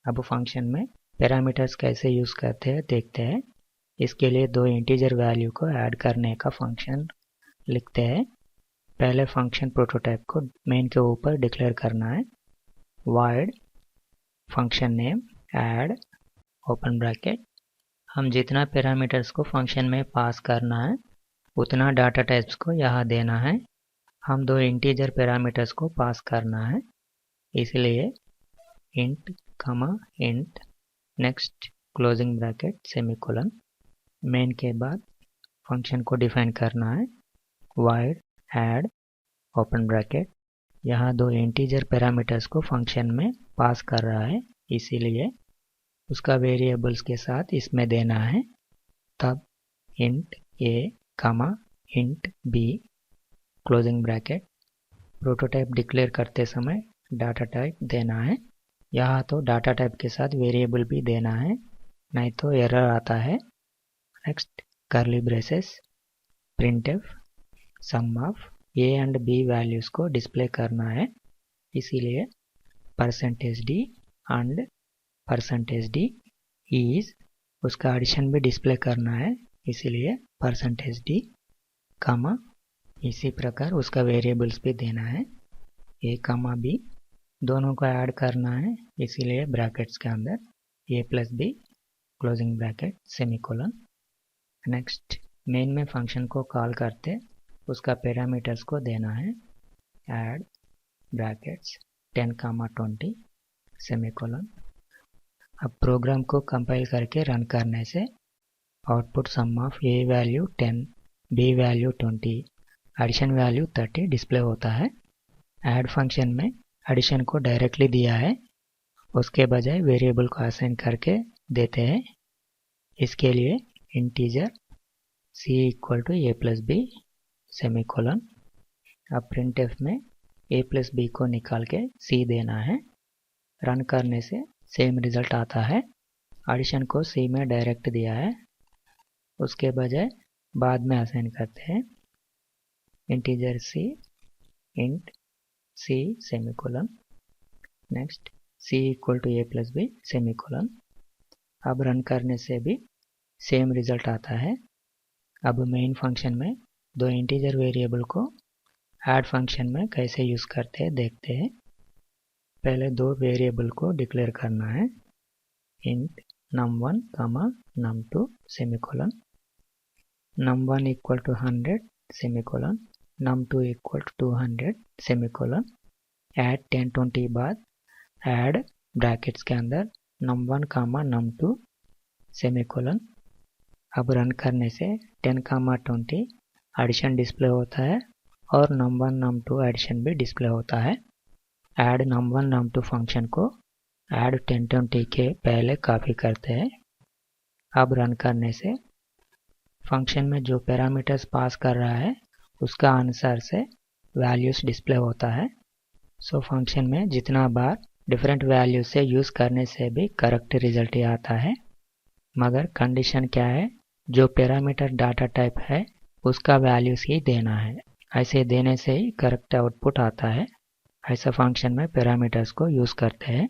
अब फंक्शन में पैरामीटर्स कैसे यूज़ करते हैं देखते हैं। इसके लिए दो इंटीजर वैल्यू को ऐड करने का फंक्शन लिखते हैं। पहले फंक्शन प्रोटोटाइप को मेन के ऊपर डिक्लेयर करना है। void function name add open bracket. हम जितना पैरामीटर्स को फंक्शन में पास करना है उतना डाटा टाइप्स को यहाँ देना है। हम दो इंटीजर पैरामीटर्स को पास करना है, इसलिए int कमा int next closing bracket semicolon. Main के बाद फंक्शन को डिफाइन करना है void add ओपन ब्रैकेट। यहाँ दो इंटीजर पैरामीटर्स को फंक्शन में पास कर रहा है, इसीलिए उसका वेरिएबल्स के साथ इसमें देना है। तब int a कमा int b closing bracket. Prototype declare करते समय डाटा टाइप देना है। यहाँ तो डाटा टाइप के साथ वेरिएबल भी देना है, नहीं तो एरर आता है। Next curly braces printf sum of a and b values को डिस्प्ले करना है, इसीलिए %d एंड %d is उसका एडिशन भी डिस्प्ले करना है, इसीलिए %d कमा इसी प्रकार उसका वेरिएबल्स भी देना है a कमा b, दोनों को ऐड करना है, इसीलिए ब्रैकेट्स के अंदर a plus b closing bracket semicolon. Next main में फंक्शन को कॉल करते उसका पैरामीटर्स को देना है ऐड ब्रैकेट्स 10 कामा 20 सेमीकोलन। अब प्रोग्राम को कंपाइल करके रन करने से output sum of a value 10 b value 20 addition value 30 display होता है। ऐड फंक्शन में एडिशन को डायरेक्टली दिया है, उसके बजाय वेरिएबल को असाइन करके देते हैं। इसके लिए integer c equal to a plus b semicolon. अब printf में a प्लस b को निकाल के c देना है। रन करने से सेम रिजल्ट आता है। एडिशन को c में डायरेक्ट दिया है, उसके बजाय बाद में असाइन करते हैं integer c int c semicolon. Next c equal to a plus b semicolon. अब रन करने से भी सेम रिजल्ट आता है। अब मेन फंक्शन में दो इंटीजर वेरिएबल को ऐड फंक्शन में कैसे यूज़ करते हैं देखते हैं। पहले दो वेरिएबल को डिक्लेयर करना है int num1 comma num2 semicolon. num1 equal to 100 semicolon, num2 equal to 200 semicolon. Add 10 20 बाद ऐड ब्रैकेट्स के अंदर num1 कामा num2 सेमीकोलन। अब रन करने से 10 कामा 20 एडिशन डिस्प्ले होता है और num1 num2 एडिशन भी डिस्प्ले होता है। ऐड num1 num2 फंक्शन को ऐड 10 20 के पहले कॉपी करते हैं। अब रन करने से फंक्शन में जो पैरामीटर्स पास कर रहा है उसका अनुसार से वैल्यूज डिस्प्ले होता है। सो फंक्शन में जितना बार डिफरेंट वैल्यू से यूज़ करने से भी करेक्ट रिजल्ट ही आता है, मगर कंडीशन क्या है, जो पैरामीटर डाटा टाइप है उसका वैल्यूज ही देना है। ऐसे देने से ही करेक्ट आउटपुट आता है। ऐसा फंक्शन में पैरामीटर्स को यूज़ करते हैं।